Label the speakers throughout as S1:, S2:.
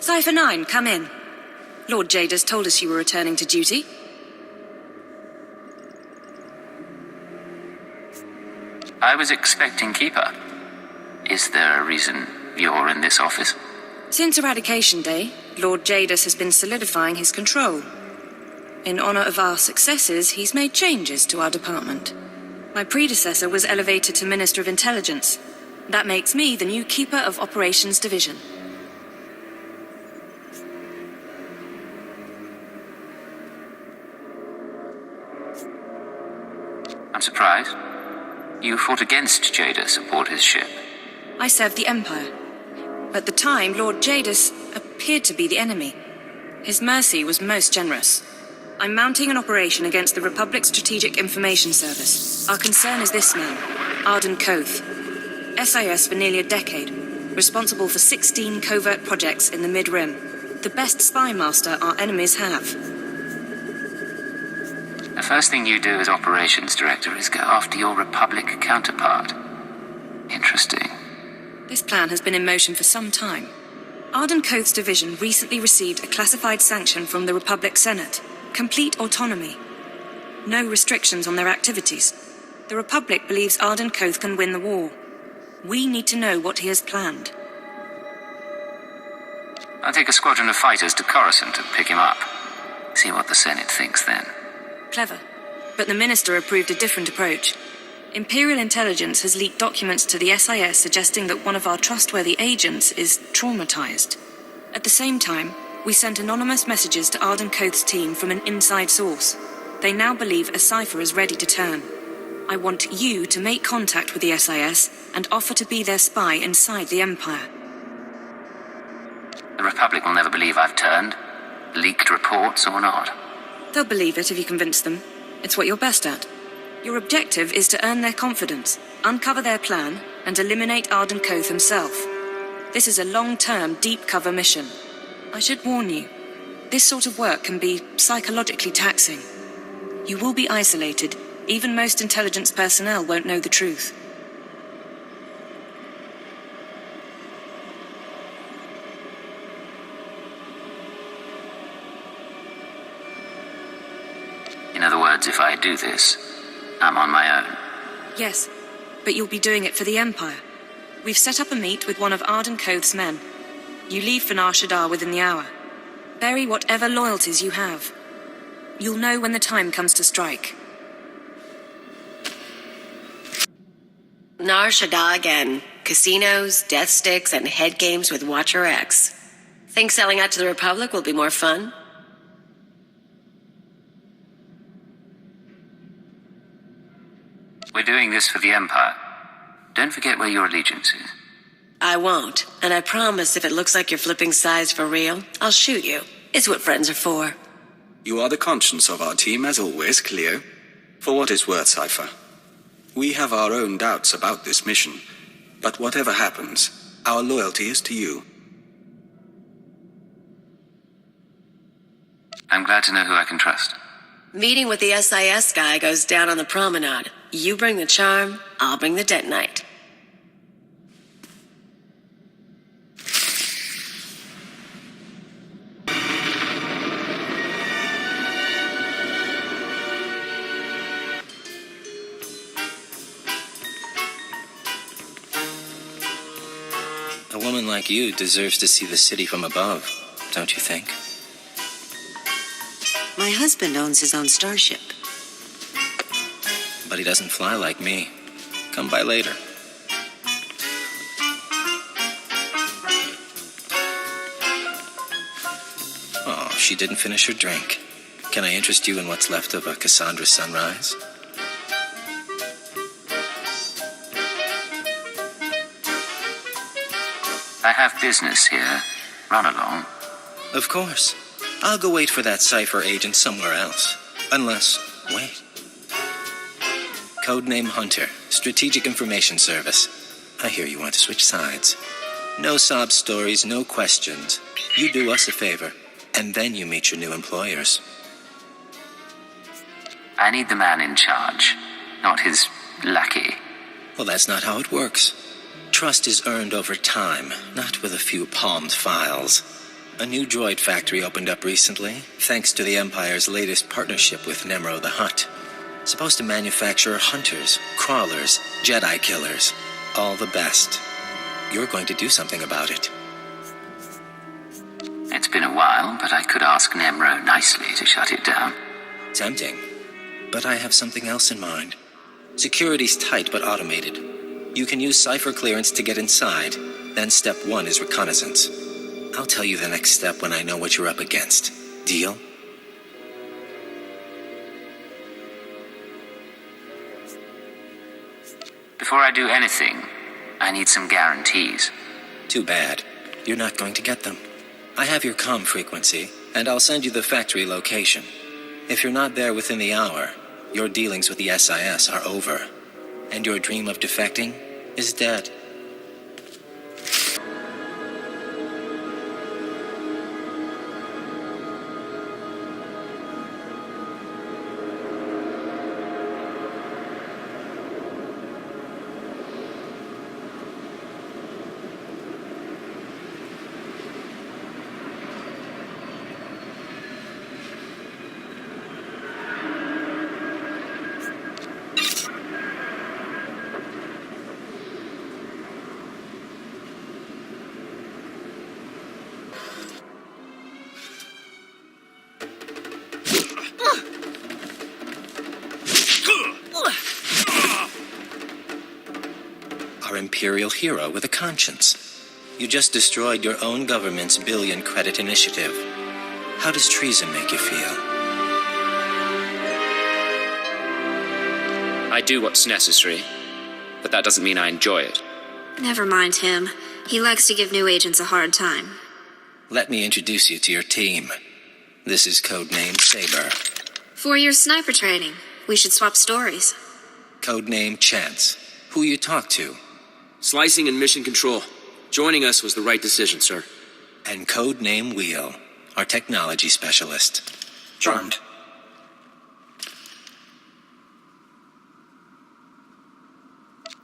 S1: Cypher 9, come in. Lord Jadis told us you were returning to duty.
S2: I was expecting Keeper. Is there a reason you're in this office?
S1: Since Eradication Day, Lord Jadis has been solidifying his control. In honor of our successes, he's made changes to our department. My predecessor was elevated to Minister of Intelligence. That makes me the new Keeper of Operations Division.
S2: I'm surprised. You fought against Jadis aboard his ship.
S1: I served the Empire. At the time, Lord Jadis appeared to be the enemy. His mercy was most generous. I'm mounting an operation against the Republic Strategic Information Service. Our concern is this man, Arden Koth. SIS for nearly a decade, responsible for 16 covert projects in the Mid-Rim. The best spy master our enemies have.
S2: The first thing you do as operations director is go after your Republic counterpart. Interesting.
S1: This plan has been in motion for some time. Arden Koth's division recently received a classified sanction from the Republic Senate. Complete autonomy. No restrictions on their activities. The Republic believes Arden Koth can win the war. We need to know what he has planned.
S2: I'll take a squadron of fighters to Coruscant and pick him up. See what the Senate thinks then.
S1: Clever. But the Minister approved a different approach. Imperial intelligence has leaked documents to the SIS suggesting that one of our trustworthy agents is traumatized. At the same time, we sent anonymous messages to Arden Koth's team from an inside source. They now believe a cipher is ready to turn. I want you to make contact with the SIS and offer to be their spy inside the Empire.
S2: The Republic will never believe I've turned, leaked reports or not.
S1: They'll believe it if you convince them. It's what you're best at. Your objective is to earn their confidence, uncover their plan, and eliminate Arden Koth himself. This is a long-term, deep-cover mission. I should warn you, this sort of work can be psychologically taxing. You will be isolated. Even most intelligence personnel won't know the truth.
S2: In other words, if I do this, I'm on my own.
S1: Yes, but you'll be doing it for the Empire. We've set up a meet with one of Arden Koth's men. You leave for Nar Shaddaa within the hour. Bury whatever loyalties you have. You'll know when the time comes to strike.
S3: Nar Shaddaa again. Casinos, death sticks, and head games with Watcher X. Think selling out to the Republic will be more fun?
S2: We're doing this for the Empire. Don't forget where your allegiance is.
S3: I won't, and I promise if it looks like you're flipping sides for real, I'll shoot you. It's what friends are for.
S4: You are the conscience of our team, as always, Cleo. For what it's worth, Cypher. We have our own doubts about this mission, but whatever happens, our loyalty is to you.
S2: I'm glad to know who I can trust.
S3: Meeting with the SIS guy goes down on the promenade. You bring the charm, I'll bring the detonite.
S5: A woman like you deserves to see the city from above, don't you think?
S3: My husband owns his own starship.
S5: But he doesn't fly like me. Come by later. Oh, she didn't finish her drink. Can I interest you in what's left of a Cassandra sunrise?
S2: I have business here. Run along.
S5: Of course. I'll go wait for that cipher agent somewhere else. Unless, wait. Codename Hunter, Strategic Information Service. I hear you want to switch sides. No sob stories, no questions. You do us a favor, and then you meet your new employers.
S2: I need the man in charge, not his lackey.
S5: Well, that's not how it works. Trust is earned over time, not with a few palmed files. A new droid factory opened up recently, thanks to the Empire's latest partnership with Nemro the Hutt. Supposed to manufacture hunters, crawlers, Jedi killers. All the best. You're going to do something about it.
S2: It's been a while, but I could ask Nemro nicely to shut it down.
S5: Tempting. But I have something else in mind. Security's tight but automated. You can use cipher clearance to get inside. Then step 1 is reconnaissance. I'll tell you the next step when I know what you're up against. Deal?
S2: Before I do anything, I need some guarantees.
S5: Too bad. You're not going to get them. I have your comm frequency, and I'll send you the factory location. If you're not there within the hour, your dealings with the SIS are over. And your dream of defecting is dead. Imperial hero with a conscience. You just destroyed your own government's billion-credit initiative. How does treason make you feel?
S6: I do what's necessary, but that doesn't mean I enjoy it.
S7: Never mind him. He likes to give new agents a hard time.
S5: Let me introduce you to your team. This is codename Saber.
S7: 4 years sniper training. We should swap stories.
S5: Codename Chance. Who you talk to?
S8: Slicing and mission control. Joining us was the right decision, sir.
S5: And codename Wheel, our technology specialist.
S4: Charmed.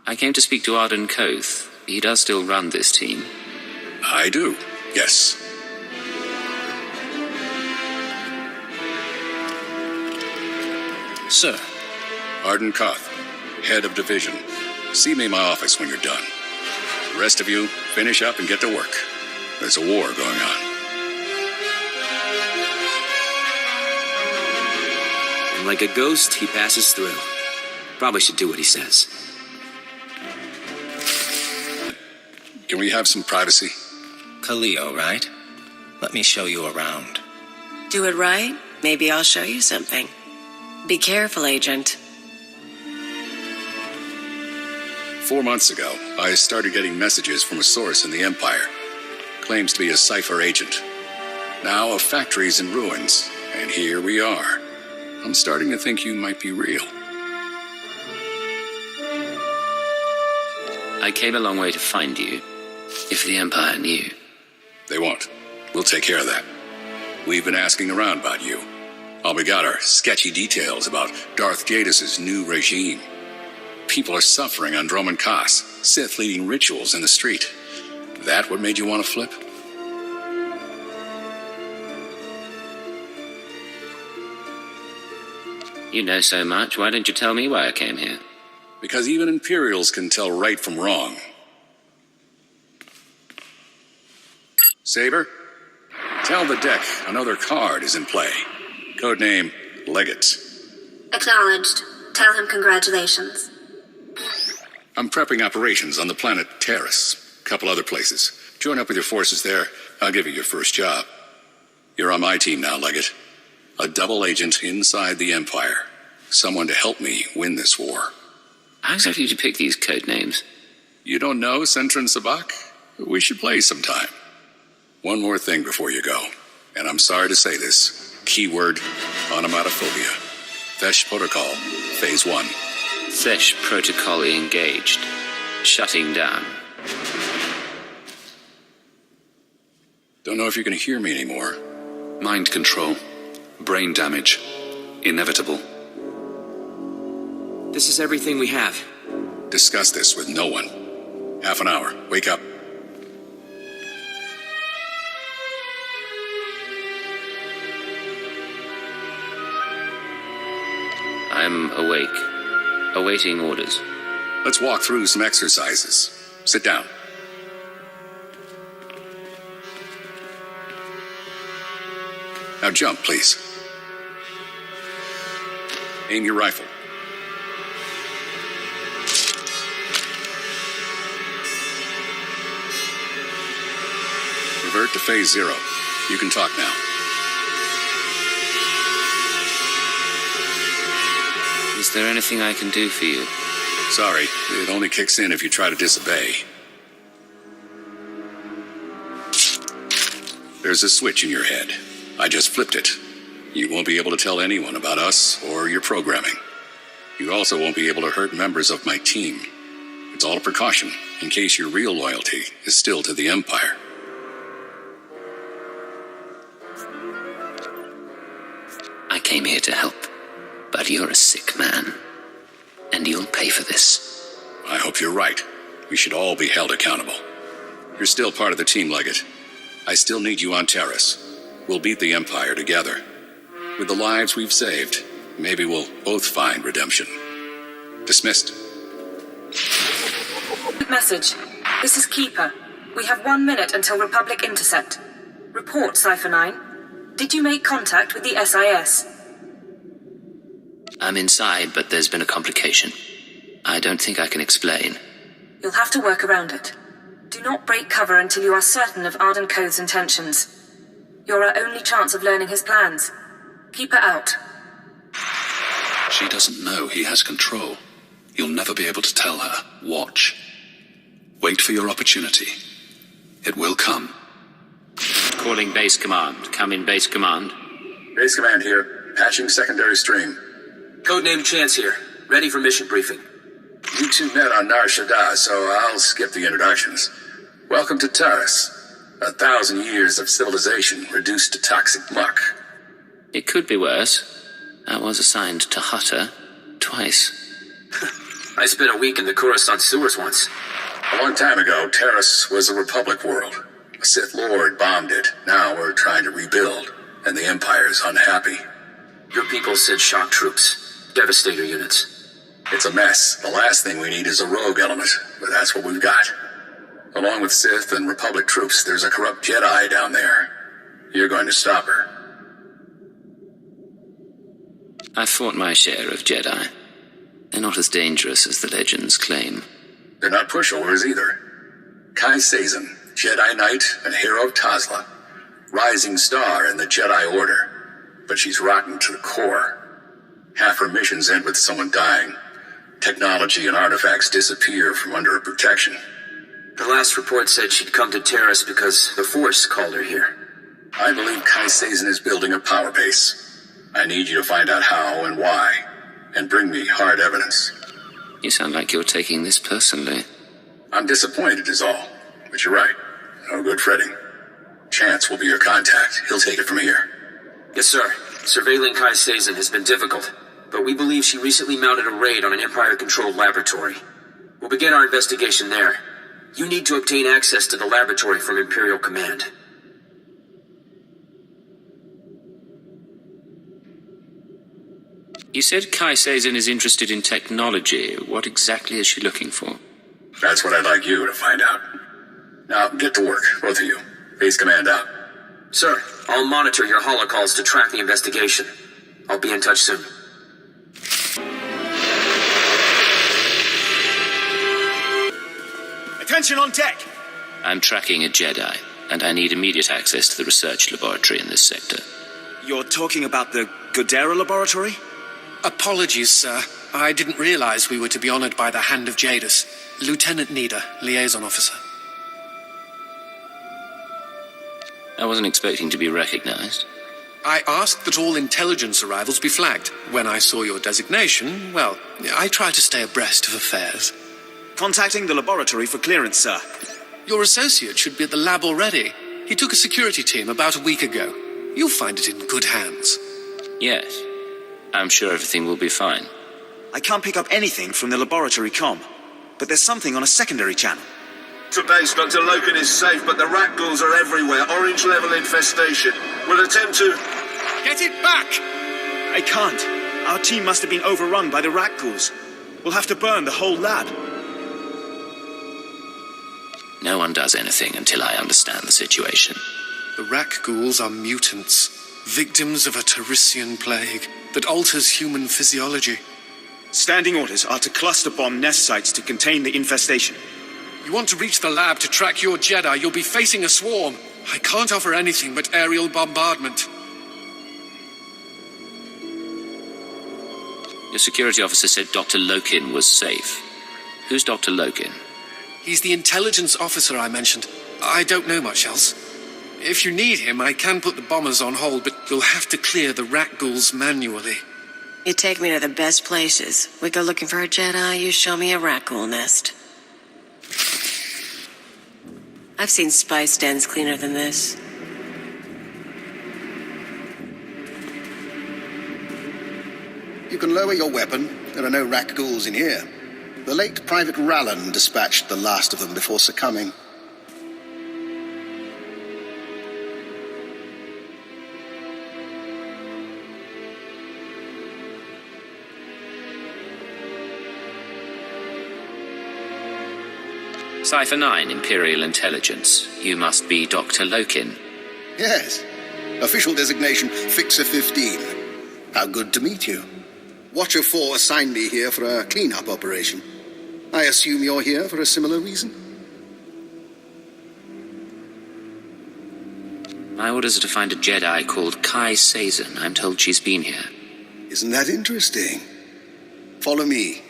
S6: I came to speak to Arden Koth. He does still run this team.
S9: I do, yes.
S5: Sir.
S9: Arden Koth, head of division. See me in my office when you're done. The rest of you, finish up and get to work. There's a war going on.
S8: And like a ghost, he passes through. Probably should do what he says.
S9: Can we have some privacy?
S5: Khalil, right? Let me show you around.
S3: Do it right, maybe I'll show you something. Be careful, Agent.
S9: 4 months ago, I started getting messages from a source in the Empire. Claims to be a cipher agent. Now a factory's in ruins, and here we are. I'm starting to think you might be real.
S6: I came a long way to find you. If the Empire knew.
S9: They won't. We'll take care of that. We've been asking around about you. All we got are sketchy details about Darth Jadis's new regime. People are suffering on Droman Kaas, Sith leading rituals in the street. That what made you want to flip?
S6: You know so much, why don't you tell me why I came here?
S9: Because even Imperials can tell right from wrong. Saber, tell the deck another card is in play. Codename Legate.
S7: Acknowledged. Tell him congratulations.
S9: I'm prepping operations on the planet Terrace. A couple other places. Join up with your forces there. I'll give you your first job. You're on my team now, Legate. A double agent inside the Empire. Someone to help me win this war.
S6: How exactly did you pick these code names?
S9: You don't know Sentran Sabak? We should play sometime. One more thing before you go. And I'm sorry to say this. Keyword, onomatophobia. Fesh Protocol, Phase 1.
S6: Fesh Protocol engaged. Shutting down.
S9: Don't know if you can hear me anymore.
S10: Mind control. Brain damage. Inevitable.
S8: This is everything we have.
S9: Discuss this with no one. Half an hour. Wake up.
S6: I'm awake, awaiting orders.
S9: Let's walk through some exercises. Sit down. Now jump, please. Aim your rifle. Revert to phase 0. You can talk now.
S6: Is there anything I can do for you?
S9: Sorry, it only kicks in if you try to disobey. There's a switch in your head. I just flipped it. You won't be able to tell anyone about us or your programming. You also won't be able to hurt members of my team. It's all a precaution, in case your real loyalty is still to the Empire.
S2: I came here to help, but you're a sick man. And you'll pay for this.
S9: I hope you're right. We should all be held accountable. You're still part of the team, Leggett. I still need you on Terrace. We'll beat the Empire together. With the lives we've saved, maybe we'll both find redemption. Dismissed.
S1: Message. This is Keeper. We have 1 minute until Republic intercept. Report, Cypher 9. Did you make contact with the SIS?
S2: I'm inside, but there's been a complication. I don't think I can explain.
S1: You'll have to work around it. Do not break cover until you are certain of Arden Code's intentions. You're our only chance of learning his plans. Keep her out.
S10: She doesn't know he has control. You'll never be able to tell her. Watch. Wait for your opportunity. It will come.
S6: Calling base command. Come in, base command.
S9: Base command here. Patching secondary stream.
S8: Codename Chance here. Ready for mission briefing.
S9: You two met on Nar Shaddaa, so I'll skip the introductions. Welcome to Terrace. 1,000 years of civilization reduced to toxic muck.
S6: It could be worse. I was assigned to Hutter twice.
S8: I spent a week in the Coruscant sewers once.
S9: A long time ago, Terrace was a Republic world. A Sith Lord bombed it. Now we're trying to rebuild, and the Empire's unhappy.
S8: Your people sent shock troops, Devastator units.
S9: It's a mess. The last thing we need is a rogue element, but that's what we've got. Along with Sith and Republic troops, there's a corrupt Jedi down there. You're going to stop her.
S6: I've fought my share of Jedi. They're not as dangerous as the legends claim.
S9: They're not pushovers either. Kai Sazin, Jedi Knight and hero of Tazla. Rising star in the Jedi Order. But she's rotten to the core. Half her missions end with someone dying. Technology and artifacts disappear from under her protection.
S8: The last report said she'd come to Terrace because the Force called her here.
S9: I believe Kai Sazin is building a power base. I need you to find out how and why, and bring me hard evidence.
S6: You sound like you're taking this personally.
S9: I'm disappointed is all, but you're right. No good fretting. Chance will be your contact. He'll take it from here.
S8: Yes, sir. Surveilling Kai Sazin has been difficult, but we believe she recently mounted a raid on an Empire-controlled laboratory. We'll begin our investigation there. You need to obtain access to the laboratory from Imperial Command.
S6: You said Kai Sazin is interested in technology. What exactly is she looking for?
S9: That's what I'd like you to find out. Now, get to work, both of you. Base command out.
S8: Sir, I'll monitor your holocalls to track the investigation. I'll be in touch soon.
S11: Attention on deck!
S6: I'm tracking a Jedi, and I need immediate access to the research laboratory in this sector.
S11: You're talking about the Godera laboratory?
S12: Apologies, sir. I didn't realize we were to be honored by the hand of Jadis. Lieutenant Nida, liaison officer.
S6: I wasn't expecting to be recognized.
S12: I asked that all intelligence arrivals be flagged. When I saw your designation, well, I try to stay abreast of affairs.
S11: Contacting the laboratory for clearance, sir.
S12: Your associate should be at the lab already. He took a security team about a week ago. You'll find it in good hands.
S6: Yes. I'm sure everything will be fine.
S11: I can't pick up anything from the laboratory comm, but there's something on a secondary channel.
S13: To base, Dr. Logan is safe, but the rat ghouls are everywhere. Orange level infestation. We'll attempt to...
S11: Get it back! I can't. Our team must have been overrun by the rat ghouls. We'll have to burn the whole lab.
S6: No one does anything until I understand the situation.
S12: The rat ghouls are mutants, victims of a Terrician plague that alters human physiology.
S11: Standing orders are to cluster bomb nest sites to contain the infestation.
S12: You want to reach the lab to track your Jedi, you'll be facing a swarm. I can't offer anything but aerial bombardment.
S6: Your security officer said Dr. Lokin was safe. Who's Dr. Lokin?
S12: He's the intelligence officer I mentioned. I don't know much else. If you need him, I can put the bombers on hold, but you'll have to clear the rat ghouls manually.
S3: You take me to the best places. We go looking for a Jedi, you show me a rat ghoul nest. I've seen spice dens cleaner than this.
S14: You can lower your weapon. There are no rat ghouls in here. The late Private Rallan dispatched the last of them before succumbing.
S6: Cypher 9, Imperial Intelligence. You must be Dr. Lokin.
S14: Yes. Official designation, Fixer 15. How good to meet you. Watcher 4 assigned me here for a clean-up operation. I assume you're here for a similar reason?
S6: My orders are to find a Jedi called Kai Sazin. I'm told she's been here.
S14: Isn't that interesting? Follow me.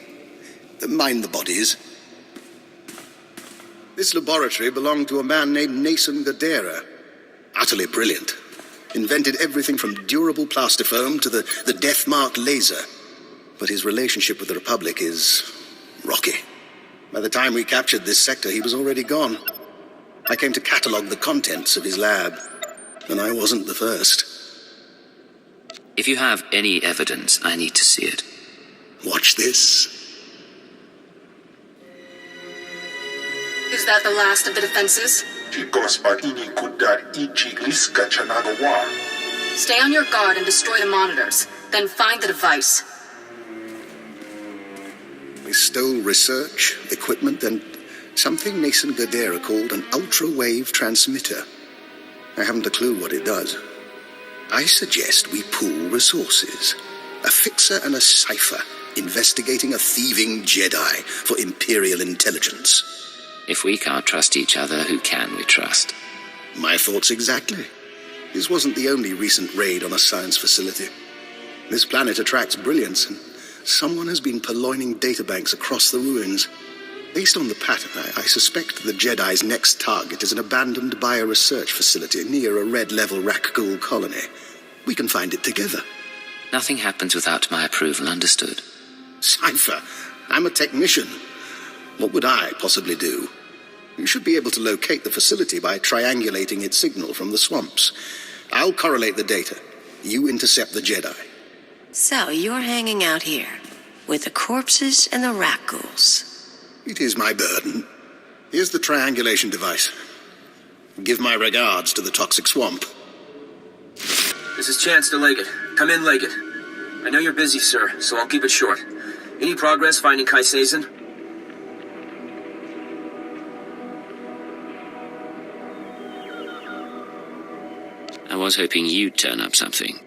S14: Mind the bodies. This laboratory belonged to a man named Nason Gadera. Utterly brilliant. Invented everything from durable plastifoam to the death-marked laser. But his relationship with the Republic is rocky. By the time we captured this sector, he was already gone. I came to catalog the contents of his lab, and I wasn't the first.
S6: If you have any evidence, I need to see it.
S14: Watch this.
S15: Is that the last of the defenses? Stay on your guard and destroy the monitors. Then find the device.
S14: We stole research, equipment, and something Nason Gadera called an ultra-wave transmitter. I haven't a clue what it does. I suggest we pool resources. A fixer and a cipher investigating a thieving Jedi for Imperial Intelligence.
S6: If we can't trust each other, who can we trust?
S14: My thoughts exactly. This wasn't the only recent raid on a science facility. This planet attracts brilliance, and someone has been purloining databanks across the ruins. Based on the pattern, I suspect the Jedi's next target is an abandoned bioresearch facility near a red-level rat ghoul colony. We can find it together.
S6: Nothing happens without my approval, understood?
S14: Cypher, I'm a technician. What would I possibly do? You should be able to locate the facility by triangulating its signal from the swamps. I'll correlate the data. You intercept the Jedi.
S3: So you're hanging out here with the corpses and the rat ghouls.
S14: It is my burden. Here's the triangulation device. Give my regards to the toxic swamp.
S8: This is Chance to Leggett. Come in, Leggett. I know you're busy, sir, so I'll keep it short. Any progress finding Kai Sazin?
S6: I was hoping you'd turn up something.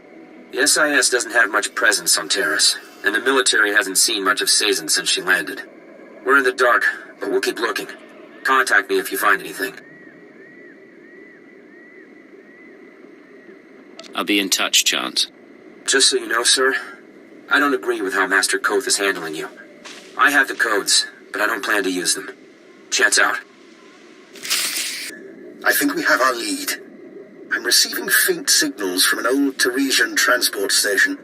S8: The SIS doesn't have much presence on Terrace, and the military hasn't seen much of Sazin since she landed. We're in the dark, but we'll keep looking. Contact me if you find anything.
S6: I'll be in touch, Chance.
S8: Just so you know, sir, I don't agree with how Master Koth is handling you. I have the codes, but I don't plan to use them. Chance out.
S14: I think we have our lead. I'm receiving faint signals from an old Terrician transport station.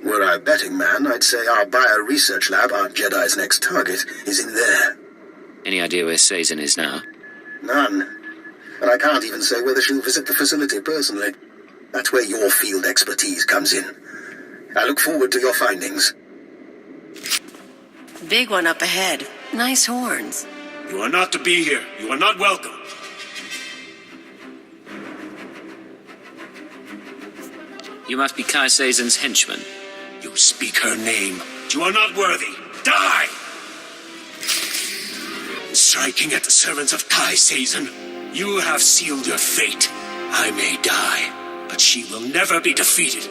S14: Were I a betting man, I'd say our bio-research lab, our Jedi's next target, is in there.
S6: Any idea where Sazin is now?
S14: None. And I can't even say whether she'll visit the facility personally. That's where your field expertise comes in. I look forward to your findings.
S3: Big one up ahead. Nice horns.
S11: You are not to be here. You are not welcome.
S6: You must be Kai Sazin's henchman.
S11: You
S16: you speak her name. You are not worthy. Die! Striking at the servants of Kai Sazon, you have sealed your fate. I may die, but she will never be defeated.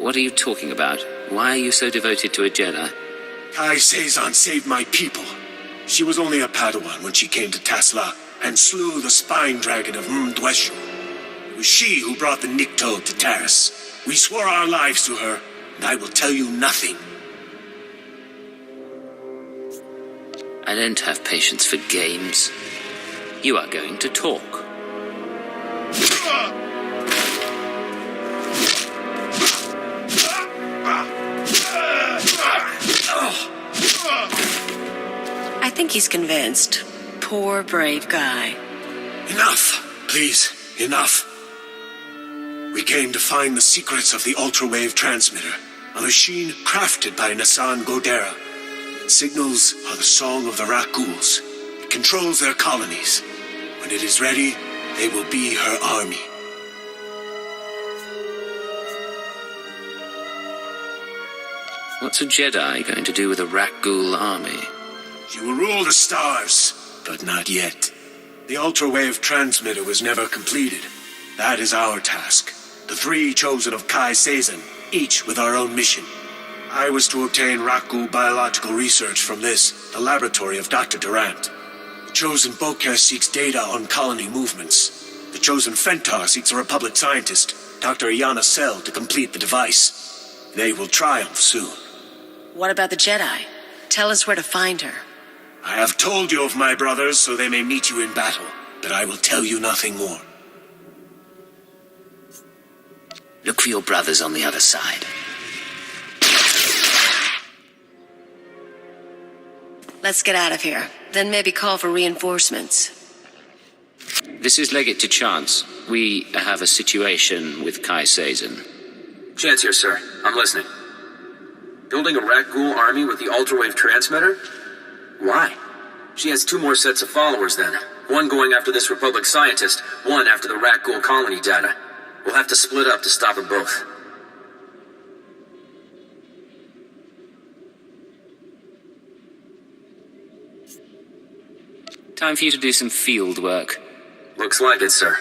S6: What are you talking about? Why are you so devoted to a Jedi?
S16: Kai Sazon saved my people. She was only a Padawan when she came to Tasla and slew the spine dragon of Mdweshu. It was she who brought the Nikto to Taris. We swore our lives to her, and I will tell you nothing.
S6: I don't have patience for games. You are going to talk.
S3: I think he's convinced. Poor, brave guy.
S16: Enough, please, enough. We came to find the secrets of the ultra-wave transmitter, a machine crafted by Nassan Godera. Signals are the song of the Rakghouls. It controls their colonies. When it is ready, they will be her army.
S6: What's a Jedi going to do with a Rakghoul army?
S16: She will rule the stars, but not yet. The ultra-wave transmitter was never completed. That is our task. The three chosen of Kai Sazon, each with our own mission. I was to obtain Rakghoul biological research from this, the laboratory of Dr. Durant. The chosen Bokeh seeks data on colony movements. The chosen Fentar seeks a Republic scientist, Dr. Iana Sel, to complete the device. They will triumph soon.
S3: What about the Jedi? Tell us where to find her.
S16: I have told you of my brothers so they may meet you in battle, but I will tell you nothing more.
S6: Look for your brothers on the other side.
S3: Let's get out of here. Then maybe call for reinforcements.
S6: This is Legate to Chance. We have a situation with Kai Sazon.
S8: Chance here, sir. I'm listening. Building a Rakghoul army with the ultrawave transmitter? Why? She has two more sets of followers then. One going after this Republic scientist, one after the Rakghoul colony data. We'll have to split up to stop them both.
S6: Time for you to do some field work.
S8: Looks like it, sir.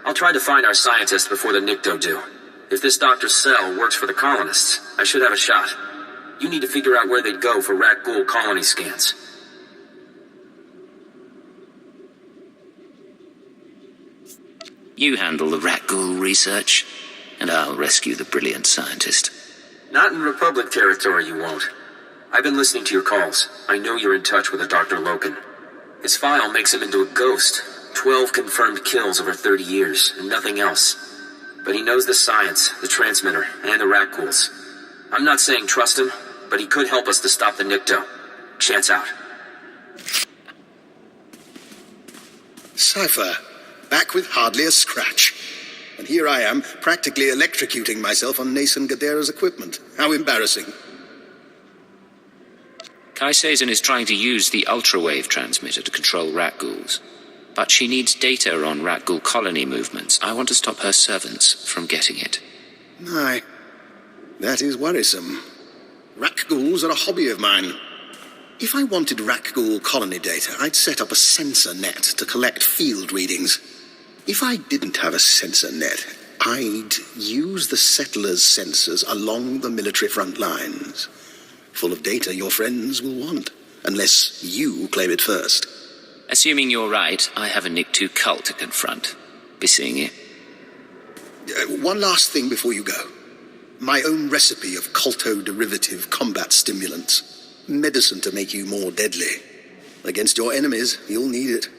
S8: I'll try to find our scientists before the Nikto do. If this Dr. Sel works for the colonists, I should have a shot. You need to figure out where they'd go for Rakghoul colony scans.
S6: You handle the Rakghoul research, and I'll rescue the brilliant scientist.
S8: Not in Republic territory, you won't. I've been listening to your calls. I know you're in touch with a Dr. Loken. His file makes him into a ghost. 12 confirmed kills over 30 years, and nothing else. But he knows the science, the transmitter, and the Rakghouls. I'm not saying trust him, but he could help us to stop the Nikto. Chance out.
S14: Cypher, back with hardly a scratch. And here I am, practically electrocuting myself on Nason Gadera's equipment. How embarrassing.
S6: Kai Sazon is trying to use the ultrawave transmitter to control Rakghouls. But she needs data on Rakghoul colony movements. I want to stop her servants from getting it.
S14: Aye. That is worrisome. Rakghouls are a hobby of mine. If I wanted Rakghoul colony data, I'd set up a sensor net to collect field readings. If I didn't have a sensor net, I'd use the settlers' sensors along the military front lines. Full of data your friends will want, unless you claim it first.
S6: Assuming you're right, I have a Nikto cult to confront. Be seeing you.
S14: One last thing before you go. My own recipe of colto-derivative combat stimulants. Medicine to make you more deadly. Against your enemies, you'll need it.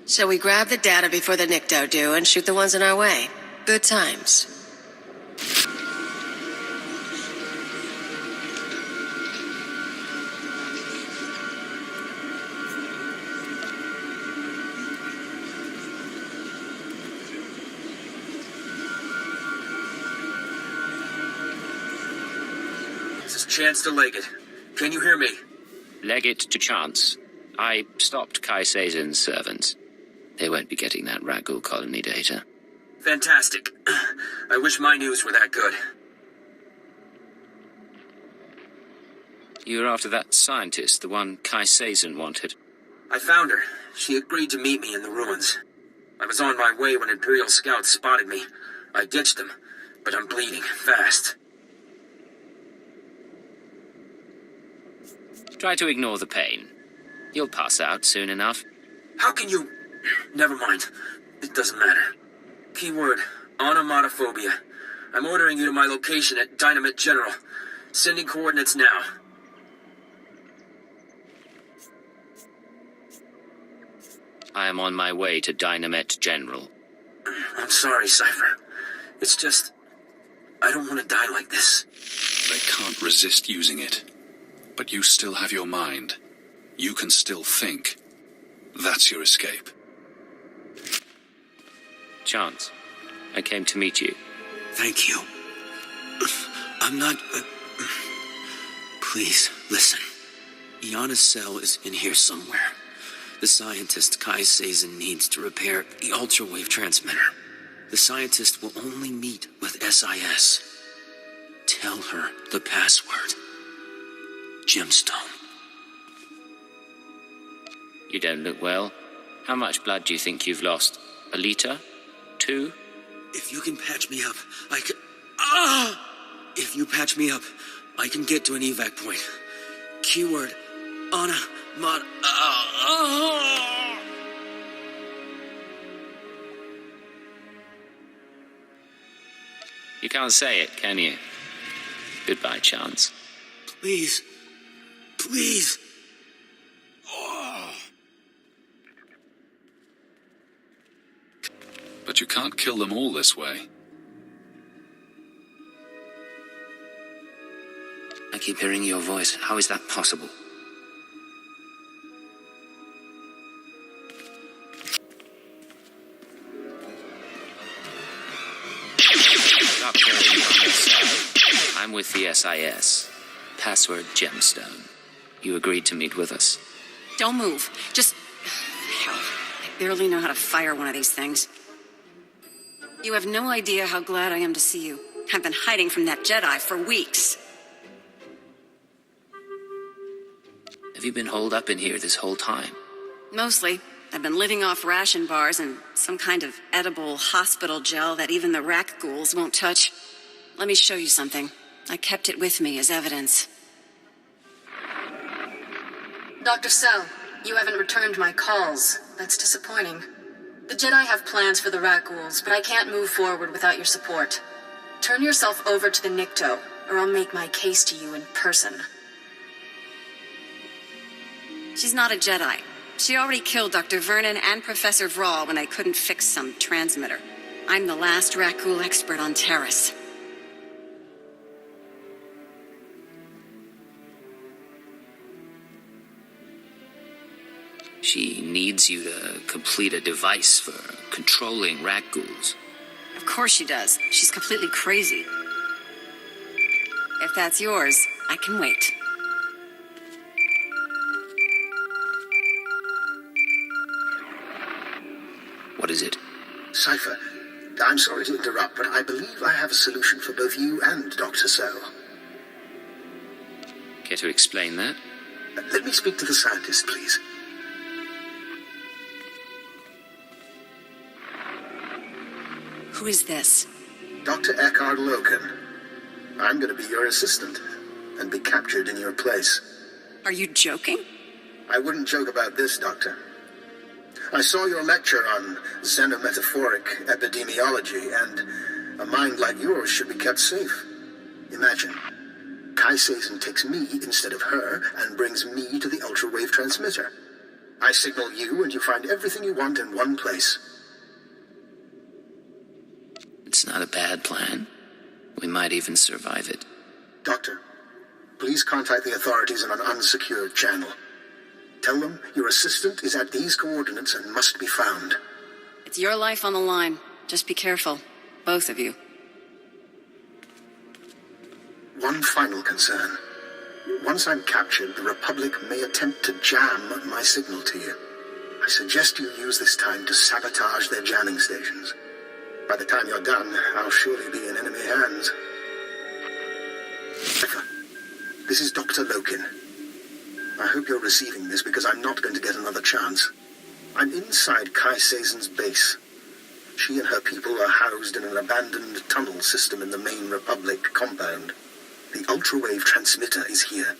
S3: So we grab the data before the Nikto do and shoot the ones in our way. Good times.
S8: This is Chance to Legate. Can you hear me?
S6: Legate to Chance. I stopped Kai Sazon's servants. They won't be getting that Rakghoul colony data.
S8: Fantastic. I wish my news were that good.
S6: You were after that scientist, the one Kai Sazin wanted.
S8: I found her. She agreed to meet me in the ruins. I was on my way when Imperial scouts spotted me. I ditched them, but I'm bleeding fast.
S6: Try to ignore the pain. You'll pass out soon enough.
S8: How can you... Never mind. It doesn't matter. Keyword, onomatophobia. I'm ordering you to my location at Dynamite General. Sending coordinates now.
S6: I am on my way to Dynamite General.
S8: I'm sorry, Cypher. It's just... I don't want to die like this.
S10: They can't resist using it. But you still have your mind. You can still think. That's your escape.
S6: Chance, I came to meet you.
S17: Thank you. I'm not... Please, listen. Iana's cell is in here somewhere. The scientist Kai Sazin needs to repair the ultrawave transmitter. The scientist will only meet with SIS. Tell her the password. Gemstone.
S6: You don't look well. How much blood do you think you've lost? A liter? 2?
S17: If you can patch me up, I can... If you patch me up, I can get to an evac point. Keyword,
S6: You can't say it, can you? Goodbye, Chance.
S17: Please. Please.
S10: But you can't kill them all this way.
S2: I keep hearing your voice. How is that possible?
S6: I'm with the SIS. Password Gemstone. You agreed to meet with us.
S15: Don't move. Just... Hell, I barely know how to fire one of these things. You have no idea how glad I am to see you. I've been hiding from that Jedi for weeks.
S6: Have you been holed up in here this whole time?
S15: Mostly. I've been living off ration bars and some kind of edible hospital gel that even the rack ghouls won't touch. Let me show you something. I kept it with me as evidence. Dr. Cell, you haven't returned my calls. That's disappointing. The Jedi have plans for the rat ghouls, but I can't move forward without your support. Turn yourself over to the Nikto, or I'll make my case to you in person. She's not a Jedi. She already killed Dr. Vernon and Professor Vrawl when they couldn't fix some transmitter. I'm the last rat ghoul expert on Terrace.
S6: She needs you to complete a device for controlling rat ghouls.
S15: Of course she does. She's completely crazy. If that's yours, I can wait.
S6: What is it?
S14: Cypher, I'm sorry to interrupt, but I believe I have a solution for both you and Dr. Cell.
S6: Care to explain that?
S14: Let me speak to the scientist, please.
S15: Who is this?
S14: Dr. Eckhard Loken. I'm going to be your assistant and be captured in your place.
S15: Are you joking?
S14: I wouldn't joke about this, Doctor. I saw your lecture on xenometaphoric epidemiology, and a mind like yours should be kept safe. Imagine, Kai Sazin takes me instead of her and brings me to the ultrawave transmitter. I signal you, and you find everything you want in one place.
S6: It's not a bad plan. We might even survive it.
S14: Doctor, please contact the authorities in an unsecured channel. Tell them your assistant is at these coordinates and must be found.
S15: It's your life on the line. Just be careful. Both of you.
S14: One final concern. Once I'm captured, the Republic may attempt to jam my signal to you. I suggest you use this time to sabotage their jamming stations. By the time you're done, I'll surely be in enemy hands. This is Dr. Loken. I hope you're receiving this because I'm not going to get another chance. I'm inside Kai Seizen's base. She and her people are housed in an abandoned tunnel system in the main Republic compound. The ultrawave transmitter is here.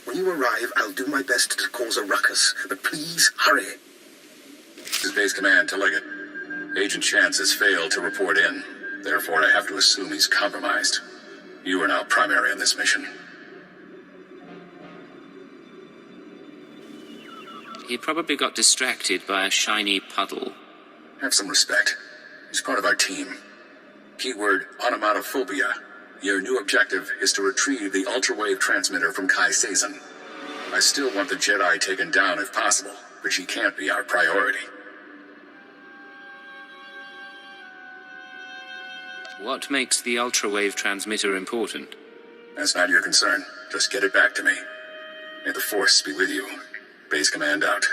S14: When you arrive, I'll do my best to cause a ruckus, but please hurry.
S9: This is Base Command to Leggett. Agent Chance has failed to report in. Therefore, I have to assume he's compromised. You are now primary on this mission.
S6: He probably got distracted by a shiny puddle.
S9: Have some respect. He's part of our team. Keyword onomatophobia. Your new objective is to retrieve the ultrawave transmitter from Kai Seizen. I still want the Jedi taken down if possible, but she can't be our priority.
S6: What makes the ultrawave transmitter important?
S9: That's not your concern. Just get it back to me. May the Force be with you. Base Command out.